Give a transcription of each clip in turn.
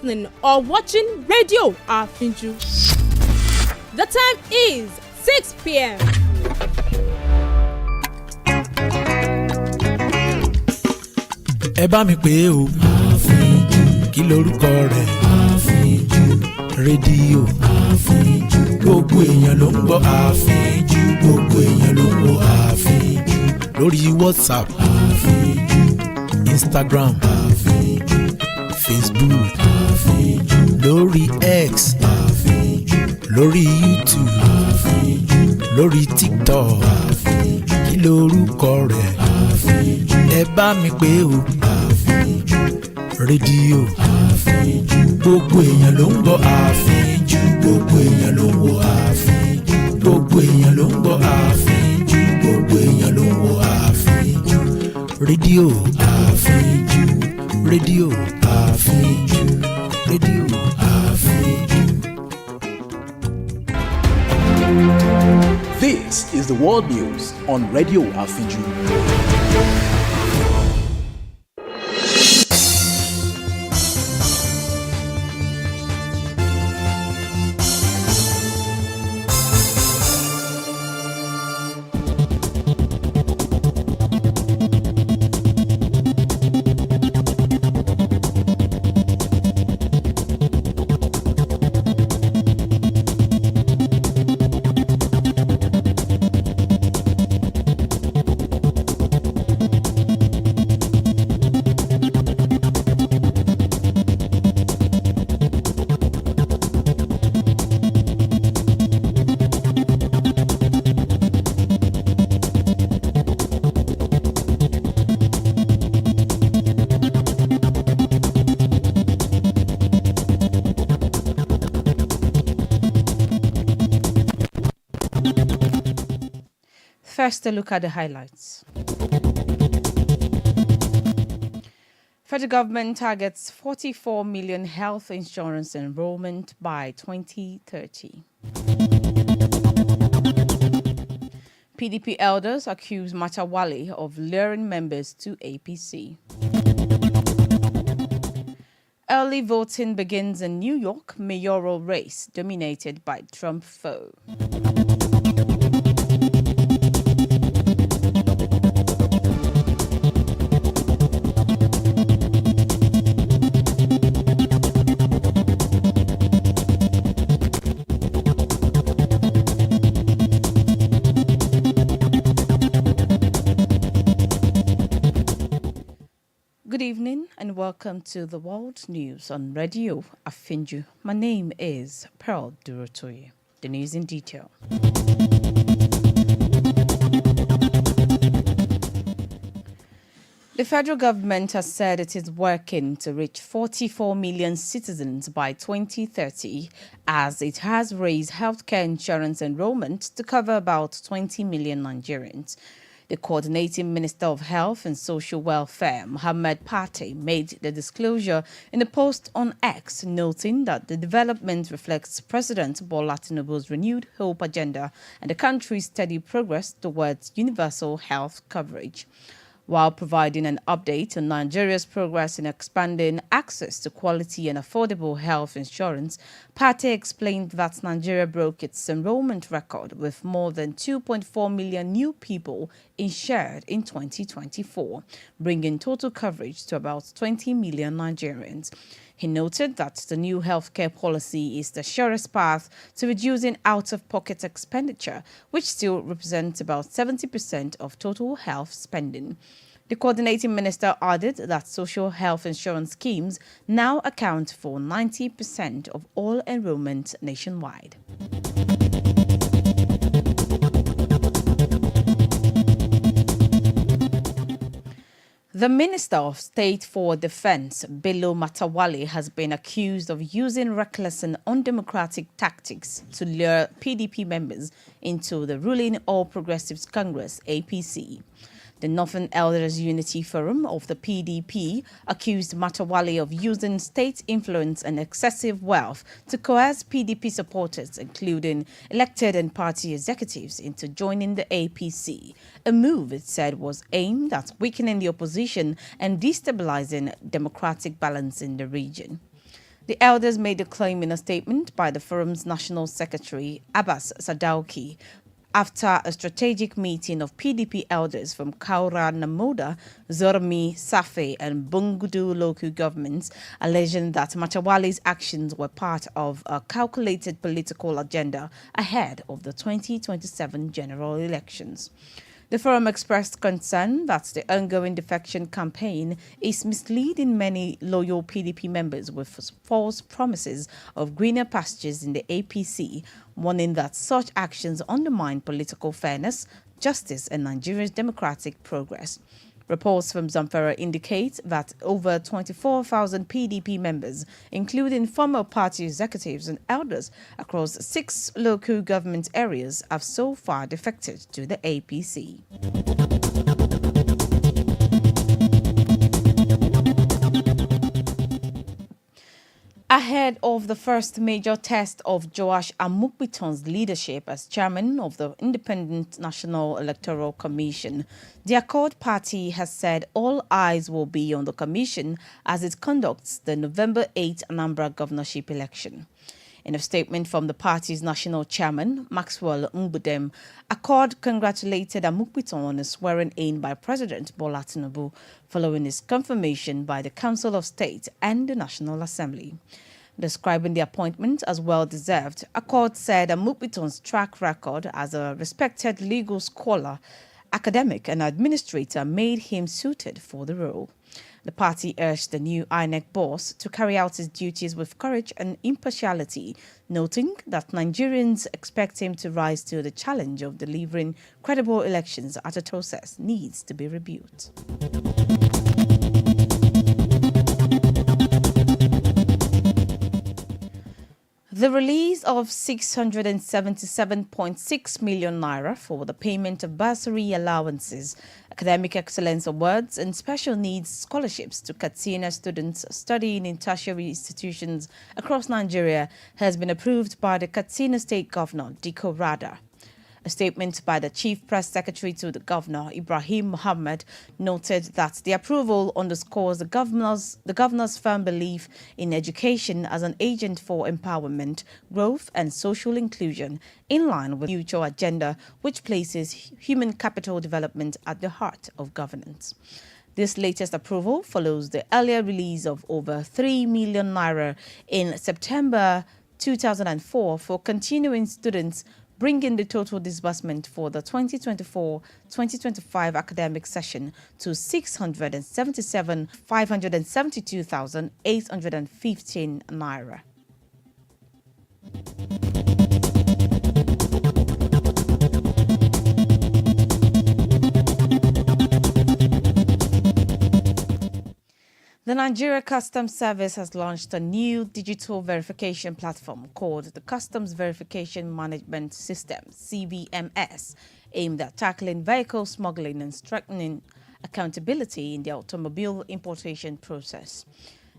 listening or watching Radio Afinju. The time is 6 p.m. Ẹ bá mi pè é o. Àfínjú. Kí lorúkọ rẹ̀? Àfínjú. Rédíò. Àfínjú. Gbogbo èèyàn ló ń gbọ́ Àfínjú. Gbogbo èèyàn ló ń gbọ́ Àfínjú. Lórí WhatsApp. Àfínjú. Instagram. Àfínjú. Facebook. Àfínjú. Lórí X. Àfínjú. Lórí YouTube. Àfínjú. Lórí TikTok. Àfínjú. Kí lorúkọ rẹ̀? Àfínjú. Ẹ bá mi pè é o. Àfínjú. Rédíò. Àfínjú. Gbogbo èèyàn ló ń gbọ́ Àfínjú. Gbogbo èèyàn ló ń gbọ́ Àfínjú. Gbogbo èèyàn ló ń gbọ́ Àfínjú. Gbogbo èèyàn ló ń gbọ́ Àfínjú. Rédíò Àfínjú. Rédíò Àfínjú. Rédíò Àfínjú. This is the world news on Radio Afinju. First, a look at the highlights. Federal government targets 44 million health insurance enrollment by 2030. PDP elders accuse Matawale of luring members to APC. Early voting begins in New York mayoral race dominated by Trump foe. Good evening and welcome to the World News on Radio Afinju. My name is Pearl Durotoye. The news in detail. The federal government has said it is working to reach 44 million citizens by 2030 as it has raised healthcare insurance enrollment to cover about 20 million Nigerians. The coordinating Minister of Health and Social Welfare, Mohammed Pate, made the disclosure in a post on X, noting that the development reflects President Bola Tinubu's renewed hope agenda and the country's steady progress towards universal health coverage. While providing an update on Nigeria's progress in expanding access to quality and affordable health insurance, Pate explained that Nigeria broke its enrollment record with more than 2.4 million new people insured in 2024, bringing total coverage to about 20 million Nigerians. He noted that the new healthcare policy is the surest path to reducing out-of-pocket expenditure, which still represents about 70% of total health spending. The coordinating minister added that social health insurance schemes now account for 90% of all enrollment nationwide. The Minister of State for Defense, Bello Matawale, has been accused of using reckless and undemocratic tactics to lure PDP members into the ruling All Progressives Congress, APC. The Northern Elders Unity Forum of the PDP accused Matawale of using state influence and excessive wealth to coerce PDP supporters, including elected and party executives, into joining the APC, a move it said was aimed at weakening the opposition and destabilizing democratic balance in the region. The elders made the claim in a statement by the forum's national secretary, Abbas Sadauki, after a strategic meeting of PDP elders from Kaura Namoda, Zormi, Safe and Bungudu local governments, alleging that Machawali's actions were part of a calculated political agenda ahead of the 2027 general elections. The forum expressed concern that the ongoing defection campaign is misleading many loyal PDP members with false promises of greener pastures in the APC, warning that such actions undermine political fairness, justice, and Nigeria's democratic progress. Reports from Zamfara indicate that over 24,000 PDP members, including former party executives and elders across 6 local government areas, have so far defected to the APC. Ahead of the first major test of Joash Amukbiton's leadership as chairman of the Independent National Electoral Commission, the Accord Party has said all eyes will be on the commission as it conducts the November 8 Anambra governorship election. In a statement from the party's national chairman, Maxwell Mbudem, Accord congratulated Amukbiton on his swearing in by President Bola Tinubu following his confirmation by the Council of State and the National Assembly. Describing the appointment as well-deserved, Accord said Amukbiton's track record as a respected legal scholar, academic and administrator made him suited for the role. The party urged the new INEC boss to carry out his duties with courage and impartiality, noting that Nigerians expect him to rise to the challenge of delivering credible elections as a process needs to be rebuilt. The release of 677.6 million naira for the payment of bursary allowances, academic excellence awards, and special needs scholarships to Katsina students studying in tertiary institutions across Nigeria has been approved by the Katsina State Governor, Diko Rada. A statement by the Chief Press Secretary to the Governor, Ibrahim Mohammed, noted that the approval underscores the governor's firm belief in education as an agent for empowerment, growth and social inclusion, in line with the future agenda which places human capital development at the heart of governance. This latest approval follows the earlier release of over 3 million naira in September 2004 for continuing students, bringing the total disbursement for the 2024-2025 academic session to 677,572,815 naira. The Nigeria Customs Service has launched a new digital verification platform called the Customs Verification Management System, CVMS, aimed at tackling vehicle smuggling and strengthening accountability in the automobile importation process.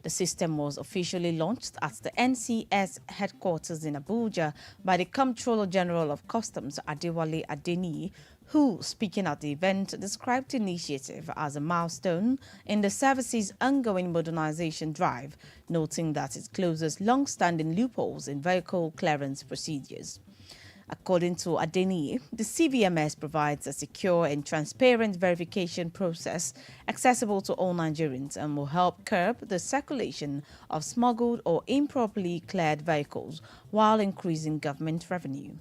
The system was officially launched at the NCS headquarters in Abuja by the Comptroller General of Customs, Adewale Adeniyi, who, speaking at the event, described the initiative as a milestone in the service's ongoing modernization drive, noting that it closes long-standing loopholes in vehicle clearance procedures. According to Adeniyi, the CVMS provides a secure and transparent verification process accessible to all Nigerians and will help curb the circulation of smuggled or improperly cleared vehicles while increasing government revenue.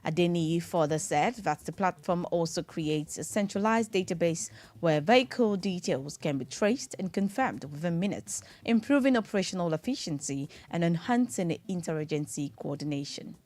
Adeniyi further said that the platform also creates a centralized database where vehicle details can be traced and confirmed within minutes, improving operational efficiency and enhancing interagency coordination.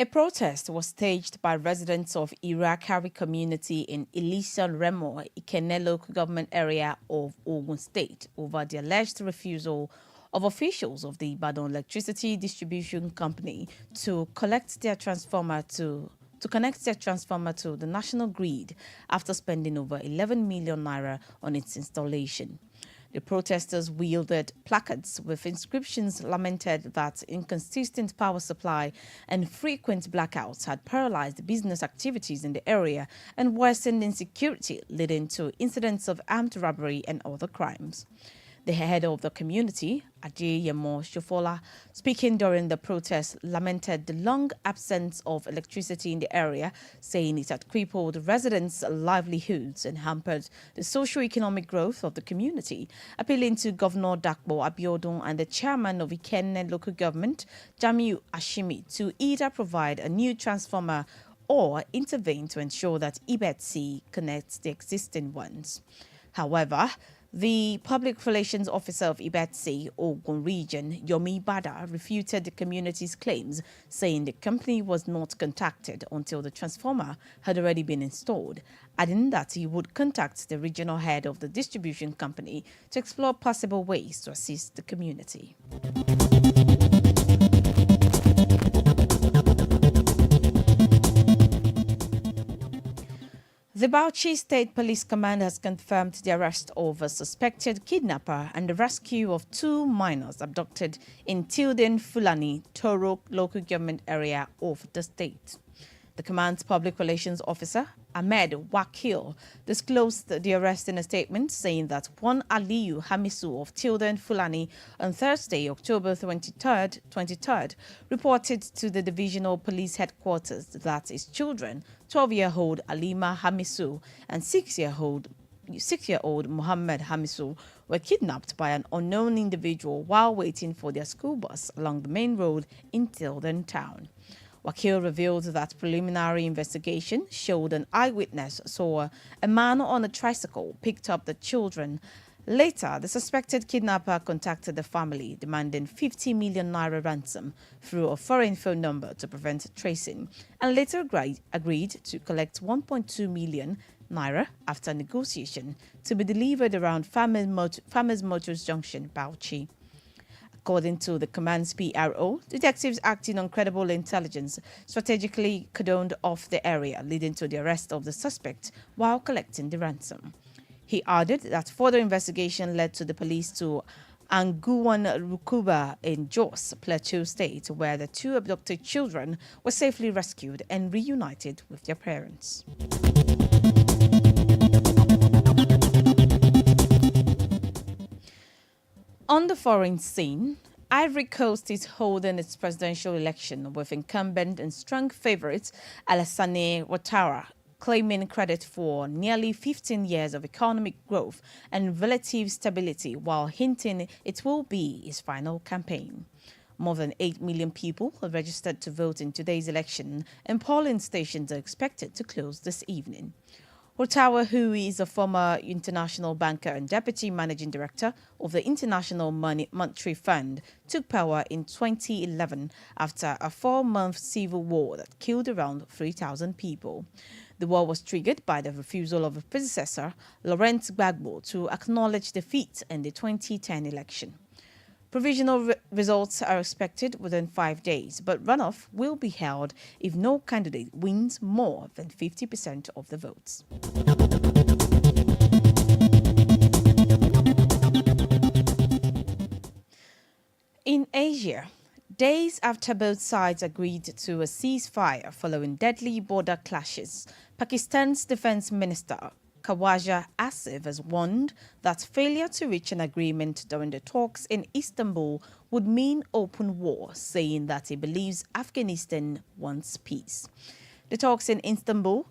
A protest was staged by residents of Irakari community in Ilisan Remo, Ikenne local government area of Ogun State over the alleged refusal of officials of the Ibadan Electricity Distribution Company to connect their transformer to the national grid after spending over 11 million naira on its installation. The protesters wielded placards with inscriptions lamented that inconsistent power supply and frequent blackouts had paralyzed business activities in the area and worsened insecurity, leading to incidents of armed robbery and other crimes. The head of the community, Adeyemo Shofola, speaking during the protest, lamented the long absence of electricity in the area, saying it had crippled residents' livelihoods and hampered the socio-economic growth of the community, appealing to Governor Dakpo Abiodun and the chairman of Ikenne local government, Jamiu Ashimi, to either provide a new transformer or intervene to ensure that Ibetsi connects the existing ones. However, the public relations officer of Ibetsi, Ogun region, Yomi Bada, refuted the community's claims, saying the company was not contacted until the transformer had already been installed, adding that he would contact the regional head of the distribution company to explore possible ways to assist the community. The Bauchi State Police Command has confirmed the arrest of a suspected kidnapper and the rescue of 2 minors abducted in Tilden Fulani, Toro local government area of the state. The command's public relations officer, Ahmed Wakil, disclosed the arrest in a statement, saying that one Aliyu Hamisu of Tilden Fulani on Thursday, October 23rd, reported to the divisional police headquarters that his children, 12-year-old Alima Hamisu and 6-year-old Muhammad Hamisu, were kidnapped by an unknown individual while waiting for their school bus along the main road in Tilden town. Wakil revealed that preliminary investigation showed an eyewitness saw a man on a tricycle picked up the children. Later, the suspected kidnapper contacted the family, demanding 50 million naira ransom through a foreign phone number to prevent tracing, and later agreed to collect 1.2 million naira after negotiation to be delivered around Farmers Motors Junction, Bauchi. According to the command's PRO, detectives acting on credible intelligence strategically cordoned off the area, leading to the arrest of the suspect while collecting the ransom. He added that further investigation led to the police to Anguwan Rukuba in Jos, Plateau State, where the 2 abducted children were safely rescued and reunited with their parents. On the foreign scene, Ivory Coast is holding its presidential election with incumbent and strong favorite Alassane Ouattara claiming credit for nearly 15 years of economic growth and relative stability while hinting it will be his final campaign. More than 8 million people have registered to vote in today's election, and polling stations are expected to close this evening. Ouattara, who is a former international banker and deputy managing director of the International Monetary Fund, took power in 2011 after a 4-month civil war that killed around 3,000 people. The war was triggered by the refusal of a predecessor, Laurent Gbagbo, to acknowledge defeat in the 2010 election. Provisional results are expected within 5 days, but runoff will be held if no candidate wins more than 50% of the votes. In Asia, days after both sides agreed to a ceasefire following deadly border clashes, Pakistan's defense minister Khawaja Asif has warned that failure to reach an agreement during the talks in Istanbul would mean open war, saying that he believes Afghanistan wants peace. The talks in Istanbul,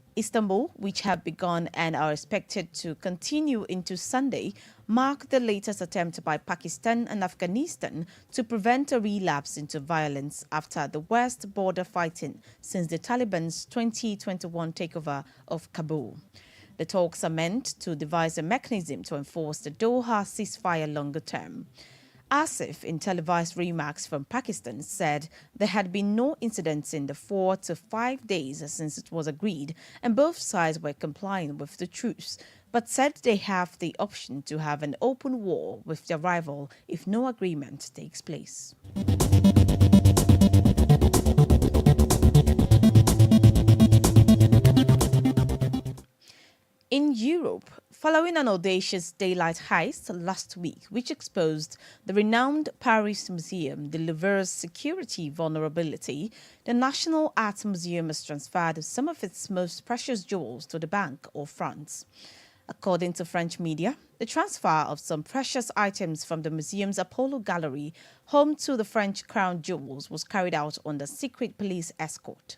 which have begun and are expected to continue into Sunday, mark the latest attempt by Pakistan and Afghanistan to prevent a relapse into violence after the worst border fighting since the Taliban's 2021 takeover of Kabul. The talks are meant to devise a mechanism to enforce the Doha ceasefire longer term. Asif, in televised remarks from Pakistan, said there had been no incidents in the 4 to 5 days since it was agreed, and both sides were complying with the truce, but said they have the option to have an open war with their rival if no agreement takes place. In Europe, following an audacious daylight heist last week, which exposed the renowned Paris Museum, the Louvre's security vulnerability. The National Art Museum has transferred some of its most precious jewels to the Bank of France. According to French media, the transfer of some precious items from the museum's Apollo Gallery, home to the French crown jewels, was carried out under secret police escort.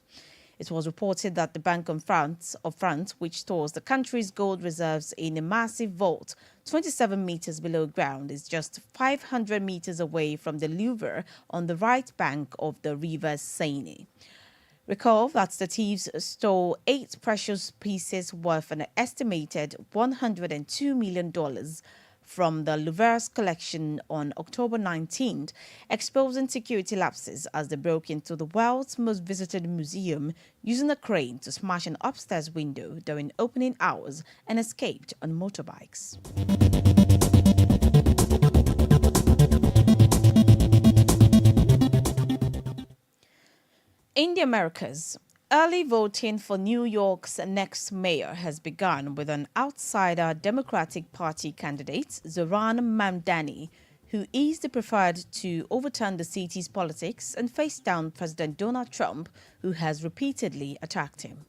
It was reported that the Bank of France, which stores the country's gold reserves in a massive vault 27 meters below ground, is just 500 meters away from the Louvre on the right bank of the River Seine. Recall that the thieves stole 8 precious pieces worth an estimated $102 million from the Louvre's collection on October 19th, exposing security lapses as they broke into the world's most visited museum using a crane to smash an upstairs window during opening hours and escaped on motorbikes. In the Americas, early voting for New York's next mayor has begun with an outsider Democratic Party candidate, Zohran Mamdani, who is the preferred to overturn the city's politics and face down President Donald Trump, who has repeatedly attacked him.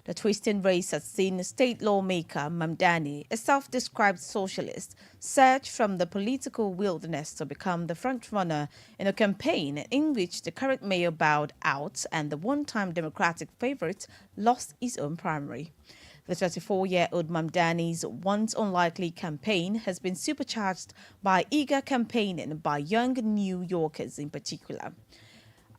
The twisting race has seen state lawmaker Mamdani, a self-described socialist, surge from the political wilderness to become the frontrunner in a campaign in which the current mayor bowed out and the one-time Democratic favorite lost his own primary. The 34-year-old Mamdani's once unlikely campaign has been supercharged by eager campaigning by young New Yorkers in particular.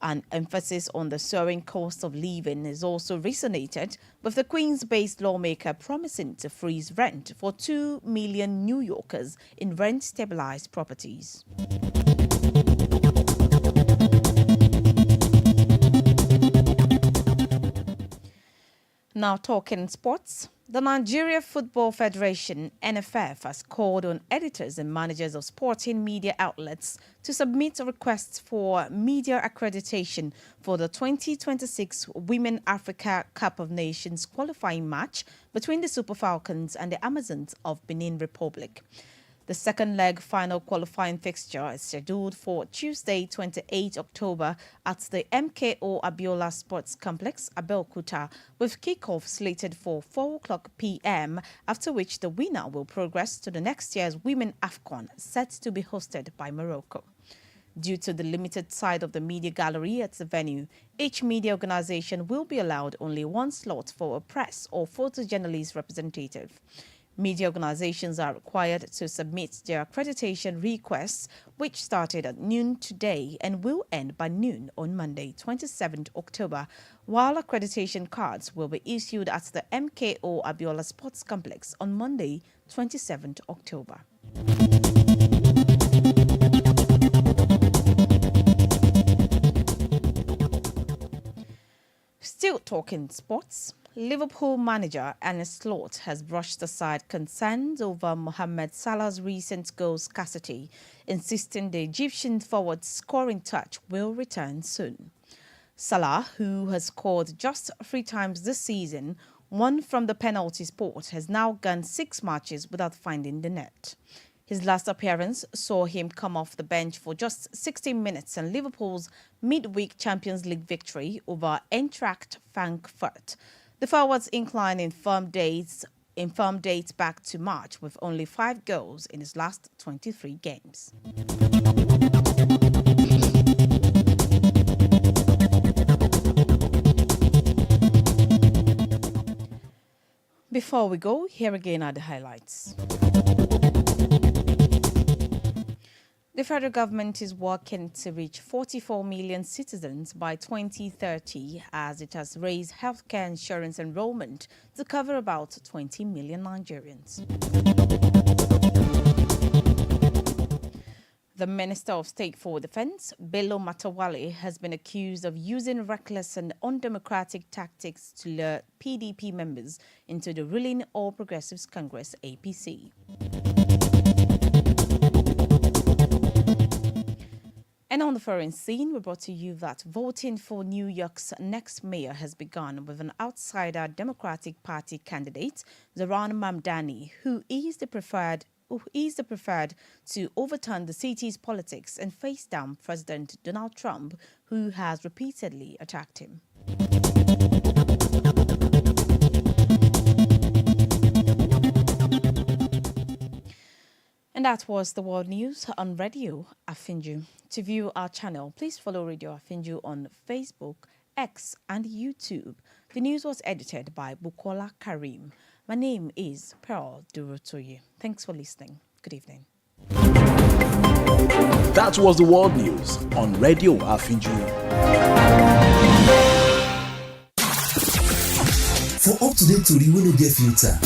An emphasis on the soaring cost of living has also resonated, with the Queens-based lawmaker promising to freeze rent for 2 million New Yorkers in rent-stabilized properties. Now talking sports. The Nigeria Football Federation, NFF, has called on editors and managers of sporting media outlets to submit requests for media accreditation for the 2026 Women Africa Cup of Nations qualifying match between the Super Falcons and the Amazons of Benin Republic. The second leg final qualifying fixture is scheduled for Tuesday, 28 October at the MKO Abiola Sports Complex, Abeokuta, with kickoff slated for 4 o'clock p.m., after which the winner will progress to the next year's Women AFCON, set to be hosted by Morocco. Due to the limited size of the media gallery at the venue, each media organization will be allowed only one slot for a press or photojournalist representative. Media organizations are required to submit their accreditation requests, which started at noon today and will end by noon on Monday, 27th October, while accreditation cards will be issued at the MKO Abiola Sports Complex on Monday, 27th October. Still talking sports. Liverpool manager Arne Slot has brushed aside concerns over Mohamed Salah's recent goal scarcity, insisting the Egyptian forward's scoring touch will return soon. Salah, who has scored just 3 times this season, one from the penalty spot, has now gone 6 matches without finding the net. His last appearance saw him come off the bench for just 16 minutes in Liverpool's midweek Champions League victory over Eintracht Frankfurt. The forwards incline in firm dates back to March, with only 5 goals in his last 23 games. Before we go, here again are the highlights. The federal government is working to reach 44 million citizens by 2030 as it has raised healthcare insurance enrollment to cover about 20 million Nigerians. The Minister of State for Defense, Bello Matawalle, has been accused of using reckless and undemocratic tactics to lure PDP members into the ruling All Progressives Congress APC. And on the foreign scene, we brought to you that voting for New York's next mayor has begun with an outsider Democratic Party candidate, Zohran Mamdani, who is the preferred to overturn the city's politics and face down President Donald Trump, who has repeatedly attacked him. And that was the world news on Radio Afinju. To view our channel, please follow Radio Afinju on Facebook, X, and YouTube. The news was edited by Bukola Karim. My name is Pearl Durotoye. Thanks for listening. Good evening. That was the world news on Radio Afinju. For up-to-date tori wey no get filter,